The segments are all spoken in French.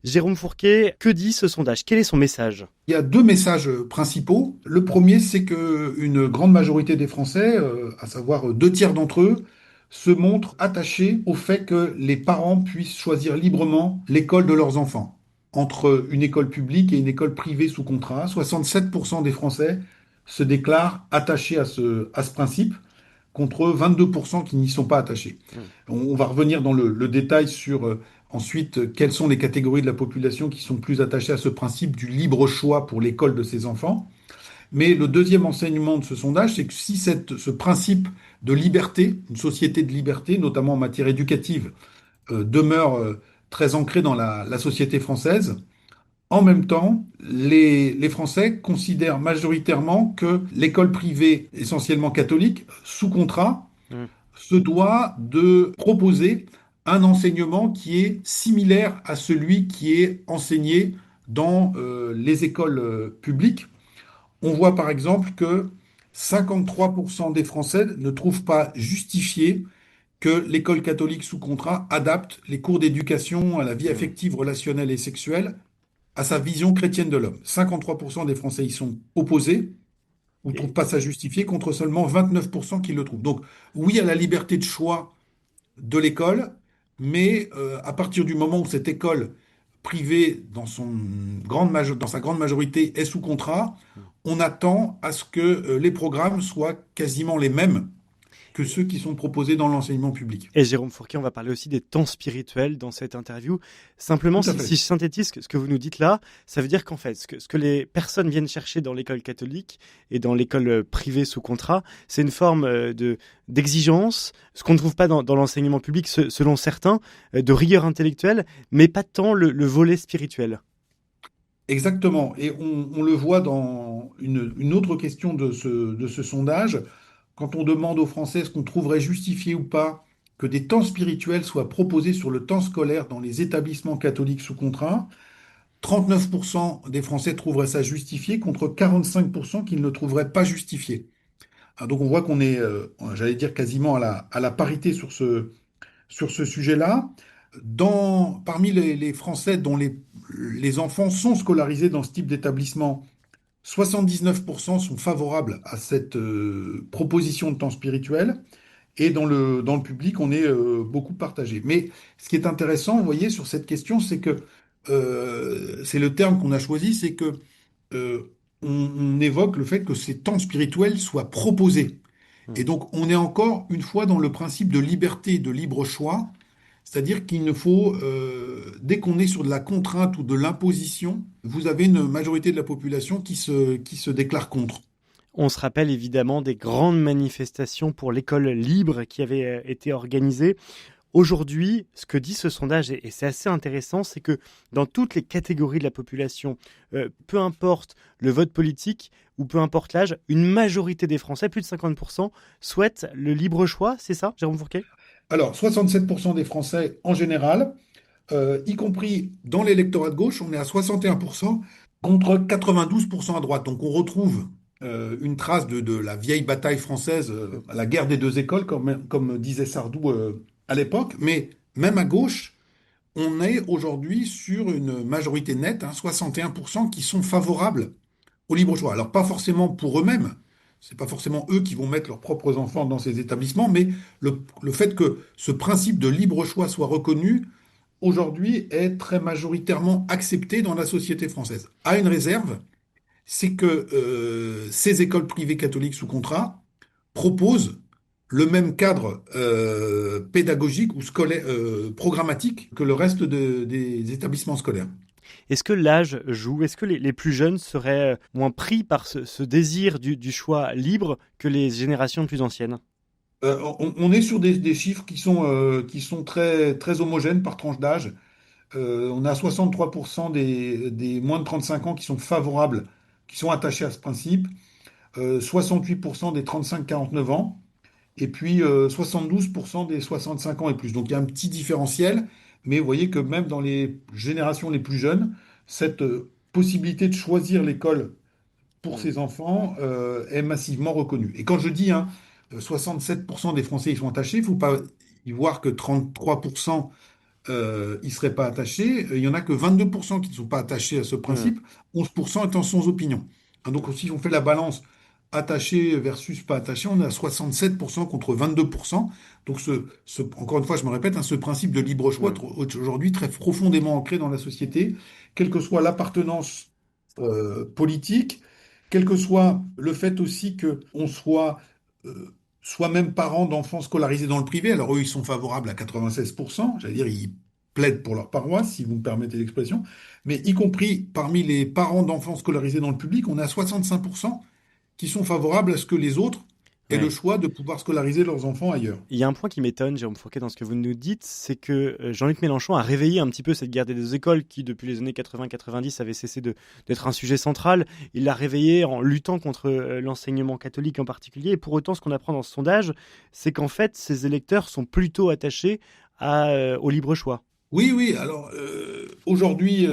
Jérôme Fourquet, que dit ce sondage? Quel est son message? Il y a deux messages principaux. Le premier, c'est que une grande majorité des Français, à savoir deux tiers d'entre eux, se montrent attachés au fait que les parents puissent choisir librement l'école de leurs enfants. Entre une école publique et une école privée sous contrat, 67% des Français se déclarent attachés à ce principe, contre 22% qui n'y sont pas attachés. Hmm. On va revenir dans le détail sur ensuite quelles sont les catégories de la population qui sont plus attachées à ce principe du libre choix pour l'école de ses enfants. Mais le deuxième enseignement de ce sondage, c'est que si ce principe de liberté, une société de liberté, notamment en matière éducative, demeure très ancré dans la société française, en même temps, les Français considèrent majoritairement que l'école privée, essentiellement catholique, sous contrat, Hmm. se doit de proposer un enseignement qui est similaire à celui qui est enseigné dans les écoles publiques. On voit par exemple que 53% des Français ne trouvent pas justifié que l'école catholique sous contrat adapte les cours d'éducation à la vie Hmm. affective, relationnelle et sexuelle à sa vision chrétienne de l'homme. 53% des Français y sont opposés ou ne trouvent Et, pas ça justifié, contre seulement 29% qui le trouvent. Donc oui à la liberté de choix de l'école, mais à partir du moment où cette école privée, dans sa grande majorité, est sous contrat, on attend à ce que les programmes soient quasiment les mêmes que ceux qui sont proposés dans l'enseignement public. Et Jérôme Fourquet, on va parler aussi des temps spirituels dans cette interview. Simplement, Tout à si fait. je synthétise ce que vous nous dites là, ça veut dire qu'en fait, ce que les personnes viennent chercher dans l'école catholique et dans l'école privée sous contrat, c'est une forme d'exigence, ce qu'on ne trouve pas dans l'enseignement public, selon certains, de rigueur intellectuelle, mais pas tant le volet spirituel. Exactement. Et on le voit dans une autre question de ce sondage. Quand on demande aux Français est-ce qu'on trouverait justifié ou pas que des temps spirituels soient proposés sur le temps scolaire dans les établissements catholiques sous contrat, 39% des Français trouveraient ça justifié contre 45% qui ne le trouveraient pas justifié. Ah, donc on voit qu'on est, j'allais dire, quasiment à la parité sur ce sujet-là. Parmi les Français dont les enfants sont scolarisés dans ce type d'établissement, 79% sont favorables à cette proposition de temps spirituel. Et dans le public, on est beaucoup partagé. Mais ce qui est intéressant, vous voyez, sur cette question, c'est que c'est le terme qu'on a choisi, c'est que on évoque le fait que ces temps spirituels soient proposés. Et donc, on est encore une fois dans le principe de liberté, de libre choix, c'est-à-dire qu'il ne faut, dès qu'on est sur de la contrainte ou de l'imposition, vous avez une majorité de la population qui se déclare contre. On se rappelle évidemment des grandes manifestations pour l'école libre qui avaient été organisées. Aujourd'hui, ce que dit ce sondage, et c'est assez intéressant, c'est que dans toutes les catégories de la population, peu importe le vote politique ou peu importe l'âge, une majorité des Français, plus de 50%, souhaitent le libre choix, c'est ça, Jérôme Fourquet? Alors, 67% des Français en général, y compris dans l'électorat de gauche, on est à 61% contre 92% à droite. Donc on retrouve une trace de la vieille bataille française, la guerre des deux écoles, comme disait Sardou à l'époque. Mais même à gauche, on est aujourd'hui sur une majorité nette, hein, 61%, qui sont favorables au libre choix. Alors pas forcément pour eux-mêmes, c'est pas forcément eux qui vont mettre leurs propres enfants dans ces établissements, mais le fait que ce principe de libre choix soit reconnu, aujourd'hui, est très majoritairement accepté dans la société française. À une réserve, c'est que ces écoles privées catholiques sous contrat proposent le même cadre pédagogique ou scolaire, programmatique que le reste des établissements scolaires. Est-ce que l'âge joue? Est-ce que les plus jeunes seraient moins pris par ce désir du choix libre que les générations plus anciennes? On est sur des chiffres qui sont très, très homogènes par tranche d'âge. On a 63% des moins de 35 ans qui sont favorables, qui sont attachés à ce principe, 68% des 35-49 ans, et puis 72% des 65 ans et plus. Donc il y a un petit différentiel, mais vous voyez que même dans les générations les plus jeunes, cette possibilité de choisir l'école pour Hmm. ses enfants est massivement reconnue. Et quand je dis, hein, 67% des Français y sont attachés, il ne faut pas y voir que 33% ils ne seraient pas attachés. Il n'y en a que 22% qui ne sont pas attachés à ce Hmm. principe, 11% étant sans opinion. Hein, donc si on fait la balance attaché versus pas attaché, on est à 67% contre 22%. Donc encore une fois, je me répète, hein, ce principe de libre choix Hmm. est aujourd'hui très profondément ancré dans la société, quelle que soit l'appartenance politique, quel que soit le fait aussi qu'on soit soi-même parent d'enfants scolarisés dans le privé. Alors eux, ils sont favorables à 96%, j'allais dire, ils plaident pour leur paroisse, si vous me permettez l'expression, mais y compris parmi les parents d'enfants scolarisés dans le public, on a 65% qui sont favorables à ce que les autres aient le Ouais. choix de pouvoir scolariser leurs enfants ailleurs. Il y a un point qui m'étonne, Jérôme Fourquet, dans ce que vous nous dites, c'est que Jean-Luc Mélenchon a réveillé un petit peu cette guerre des deux écoles qui, depuis les années 80-90, avait cessé d'être un sujet central. Il l'a réveillé en luttant contre l'enseignement catholique en particulier. Et pour autant, ce qu'on apprend dans ce sondage, c'est qu'en fait, ces électeurs sont plutôt attachés au libre choix. Oui, oui, alors aujourd'hui,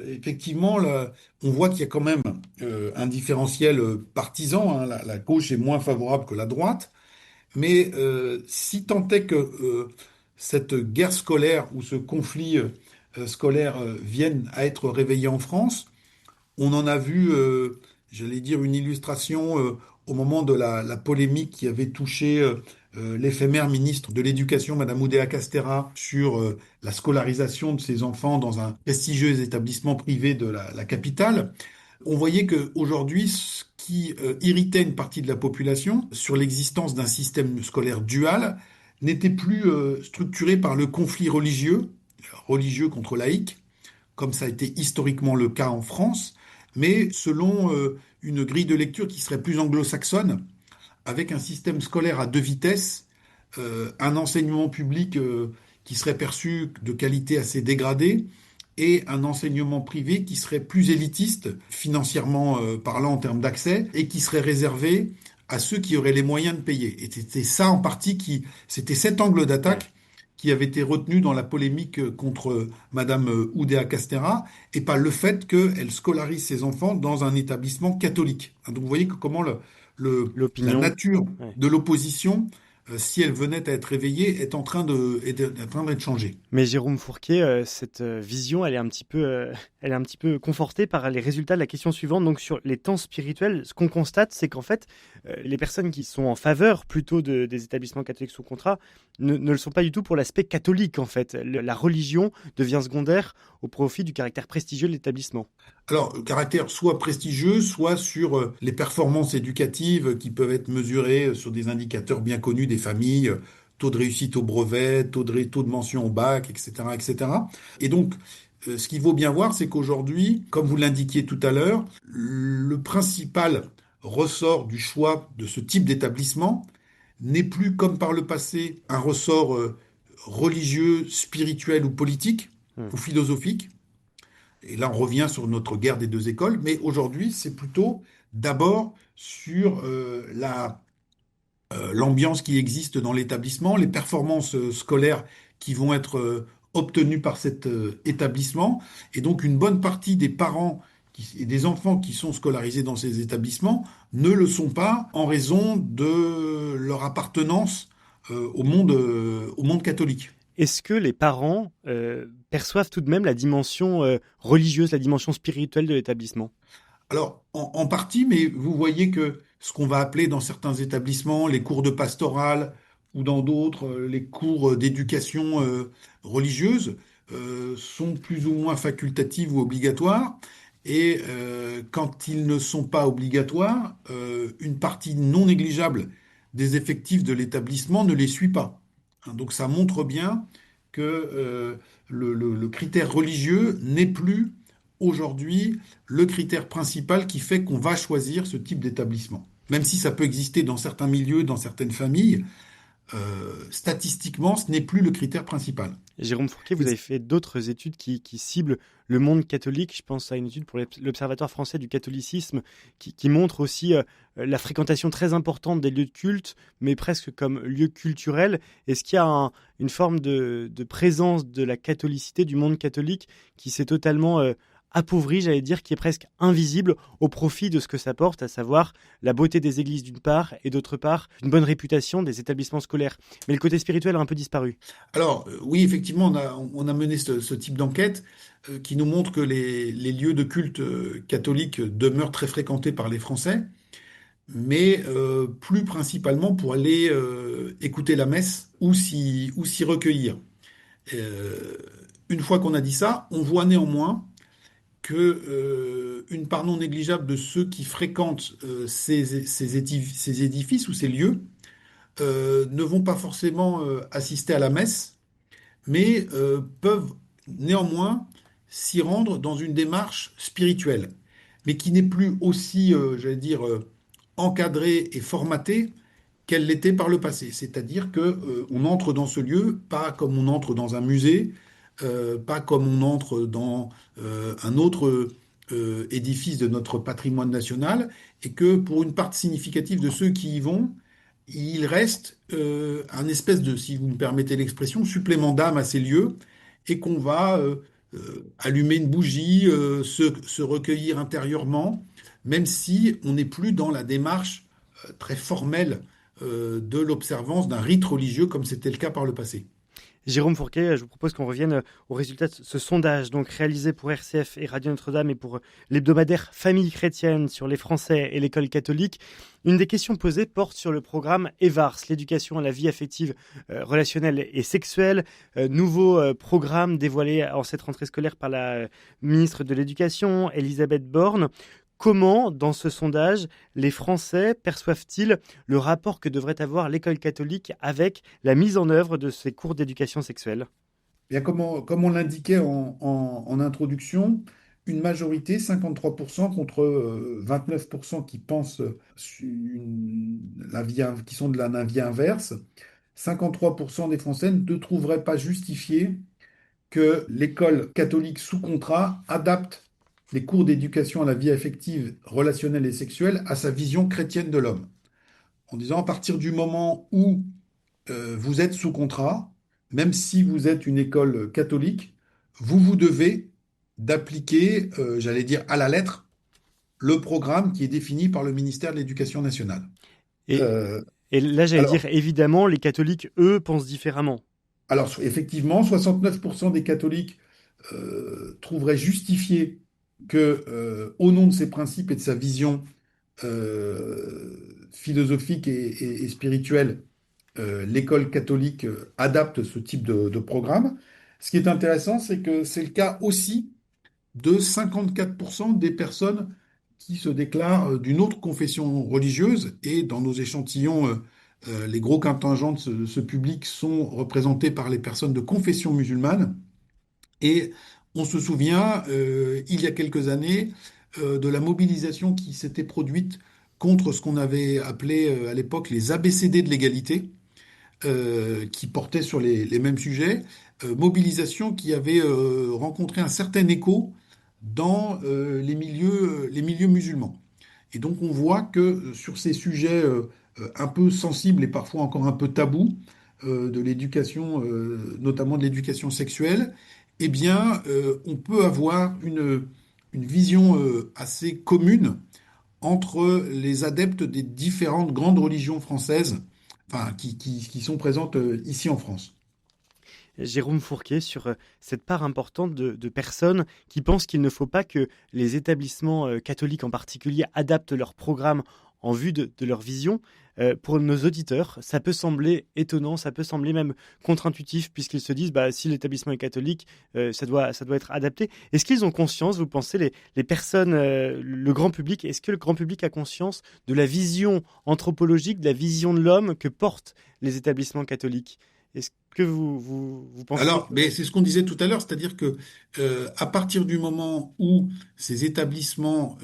effectivement, là, on voit qu'il y a quand même un différentiel partisan, hein. La gauche est moins favorable que la droite. Mais si tant est que cette guerre scolaire ou ce conflit scolaire vienne à être réveillé en France, on en a vu, j'allais dire, une illustration au moment de la polémique qui avait touché l'éphémère ministre de l'Éducation, Madame Oudéa Castéra, sur la scolarisation de ses enfants dans un prestigieux établissement privé de la capitale. On voyait qu'aujourd'hui, ce qui irritait une partie de la population sur l'existence d'un système scolaire dual n'était plus structuré par le conflit religieux contre laïque, comme ça a été historiquement le cas en France, mais selon une grille de lecture qui serait plus anglo-saxonne, avec un système scolaire à deux vitesses, un enseignement public qui serait perçu de qualité assez dégradée, et un enseignement privé qui serait plus élitiste, financièrement parlant en termes d'accès, et qui serait réservé à ceux qui auraient les moyens de payer. Et c'était ça en partie c'était cet angle Ouais. d'attaque qui avait été retenu dans la polémique contre Madame Oudéa Castéra, et pas le fait qu'elle scolarise ses enfants dans un établissement catholique. Donc vous voyez comment la L'opinion. nature Ouais. de l'opposition, si elle venait à être réveillée, est en train d'être changée. Mais Jérôme Fourquet, cette vision, elle est un petit peu confortée par les résultats de la question suivante. Donc sur les temps spirituels, ce qu'on constate, c'est qu'en fait, les personnes qui sont en faveur plutôt des établissements catholiques sous contrat ne le sont pas du tout pour l'aspect catholique. En fait, la religion devient secondaire au profit du caractère prestigieux de l'établissement. Alors, caractère soit prestigieux, soit sur les performances éducatives qui peuvent être mesurées sur des indicateurs bien connus des familles, taux de réussite au brevet, taux de mention au bac, etc., etc. Et donc, ce qu'il faut bien voir, c'est qu'aujourd'hui, comme vous l'indiquiez tout à l'heure, le principal ressort du choix de ce type d'établissement n'est plus, comme par le passé, un ressort religieux, spirituel ou politique Hmm. ou philosophique. Et là, on revient sur notre guerre des deux écoles, mais aujourd'hui, c'est plutôt d'abord sur l'ambiance qui existe dans l'établissement, les performances scolaires qui vont être obtenues par cet établissement. Et donc, une bonne partie des parents et des enfants qui sont scolarisés dans ces établissements ne le sont pas en raison de leur appartenance au monde catholique. Est-ce que les parents perçoivent tout de même la dimension religieuse, la dimension spirituelle de l'établissement? Alors, en partie, mais vous voyez que ce qu'on va appeler dans certains établissements les cours de pastorale ou dans d'autres les cours d'éducation religieuse sont plus ou moins facultatifs ou obligatoires. Et quand ils ne sont pas obligatoires, une partie non négligeable des effectifs de l'établissement ne les suit pas. Hein, donc ça montre bien que le critère religieux n'est plus aujourd'hui le critère principal qui fait qu'on va choisir ce type d'établissement. Même si ça peut exister dans certains milieux, dans certaines familles, statistiquement, ce n'est plus le critère principal. Jérôme Fourquet, vous avez fait d'autres études qui ciblent le monde catholique. Je pense à une étude pour l'Observatoire français du catholicisme qui montre aussi la fréquentation très importante des lieux de culte, mais presque comme lieu culturel. Est-ce qu'il y a une forme de présence de la catholicité, du monde catholique, qui s'est totalement appauvri, j'allais dire, qui est presque invisible au profit de ce que ça porte, à savoir la beauté des églises d'une part et d'autre part une bonne réputation des établissements scolaires. Mais le côté spirituel a un peu disparu. Alors, oui, effectivement, on a mené ce type d'enquête qui nous montre que les lieux de culte catholiques demeurent très fréquentés par les Français, mais plus principalement pour aller écouter la messe ou s'y recueillir. Euh, une fois qu'on a dit ça, on voit néanmoins que une part non négligeable de ceux qui fréquentent ces édifices ou ces lieux ne vont pas forcément assister à la messe, mais peuvent néanmoins s'y rendre dans une démarche spirituelle, mais qui n'est plus aussi, j'allais dire, encadrée et formatée qu'elle l'était par le passé. C'est-à-dire que on entre dans ce lieu pas comme on entre dans un musée, pas comme on entre dans un autre édifice de notre patrimoine national, et que pour une part significative de ceux qui y vont, il reste un espèce de, si vous me permettez l'expression, supplément d'âme à ces lieux, et qu'on va allumer une bougie, se recueillir intérieurement, même si on n'est plus dans la démarche très formelle de l'observance d'un rite religieux comme c'était le cas par le passé. Jérôme Fourquet, je vous propose qu'on revienne au résultat de ce sondage donc réalisé pour RCF et Radio Notre-Dame et pour l'hebdomadaire Famille chrétienne sur les Français et l'école catholique. Une des questions posées porte sur le programme EVARS, l'éducation à la vie affective, relationnelle et sexuelle, nouveau programme dévoilé en cette rentrée scolaire par la ministre de l'Éducation, Elisabeth Borne. Comment, dans ce sondage, les Français perçoivent-ils le rapport que devrait avoir l'école catholique avec la mise en œuvre de ces cours d'éducation sexuelle? Bien, comme on l'indiquait en introduction, une majorité, 53% contre 29% qui pensent qui sont de l'avis inverse. 53% des Français ne trouveraient pas justifié que l'école catholique sous contrat adapte les cours d'éducation à la vie affective, relationnelle et sexuelle à sa vision chrétienne de l'homme. En disant à partir du moment où vous êtes sous contrat, même si vous êtes une école catholique, vous devez d'appliquer, j'allais dire à la lettre, le programme qui est défini par le ministère de l'Éducation nationale. Et, Euh, et là, j'allais dire, alors, évidemment, les catholiques, eux, pensent différemment. effectivement, 69% des catholiques trouveraient justifié que, au nom de ses principes et de sa vision philosophique et spirituelle, l'école catholique adapte ce type de programme. Ce qui est intéressant, c'est que c'est le cas aussi de 54% des personnes qui se déclarent d'une autre confession religieuse. Et dans nos échantillons, les gros contingents de ce public sont représentés par les personnes de confession musulmane. Et on se souvient, il y a quelques années, de la mobilisation qui s'était produite contre ce qu'on avait appelé à l'époque les ABCD de l'égalité, qui portaient sur les mêmes sujets, mobilisation qui avait rencontré un certain écho dans les milieux musulmans. Et donc on voit que sur ces sujets un peu sensibles et parfois encore un peu tabous de l'éducation, notamment de l'éducation sexuelle, eh bien on peut avoir une vision assez commune entre les adeptes des différentes grandes religions françaises, enfin, qui sont présentes ici en France. Jérôme Fourquet, sur cette part importante de personnes qui pensent qu'il ne faut pas que les établissements catholiques en particulier adaptent leur programme en vue de leur vision. Pour nos auditeurs, ça peut sembler étonnant, ça peut sembler même contre-intuitif, puisqu'ils se disent, bah, si l'établissement est catholique, ça doit être adapté. Est-ce qu'ils ont conscience, vous pensez, les personnes, le grand public, est-ce que le grand public a conscience de la vision anthropologique, de la vision de l'homme que portent les établissements catholiques? Est-ce que vous pensez Alors, que... mais c'est ce qu'on disait tout à l'heure, c'est-à-dire que à partir du moment où ces établissements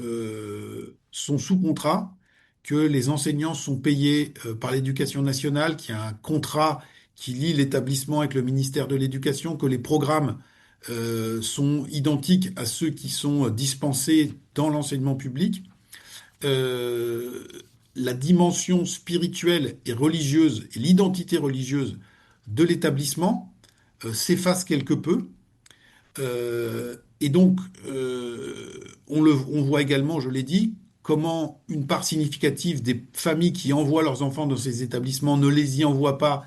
sont sous contrat, que les enseignants sont payés par l'Éducation nationale, qu'il y a un contrat qui lie l'établissement avec le ministère de l'Éducation, que les programmes sont identiques à ceux qui sont dispensés dans l'enseignement public, euh, la dimension spirituelle et religieuse et l'identité religieuse de l'établissement s'efface quelque peu. Et donc, on voit également, je l'ai dit, comment une part significative des familles qui envoient leurs enfants dans ces établissements ne les y envoient pas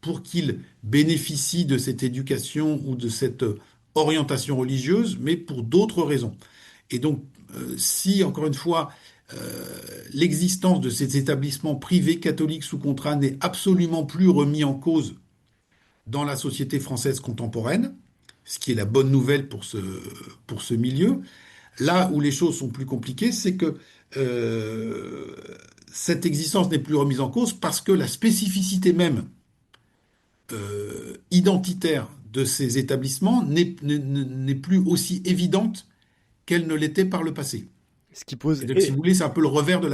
pour qu'ils bénéficient de cette éducation ou de cette orientation religieuse, mais pour d'autres raisons. Et donc, si, encore une fois, l'existence de ces établissements privés catholiques sous contrat n'est absolument plus remis en cause dans la société française contemporaine, ce qui est la bonne nouvelle pour ce milieu, là où les choses sont plus compliquées, c'est que euh, cette existence n'est plus remise en cause parce que la spécificité même identitaire de ces établissements n'est plus aussi évidente qu'elle ne l'était par le passé. Ce qui pose Et donc, si vous voulez, c'est un peu le revers de la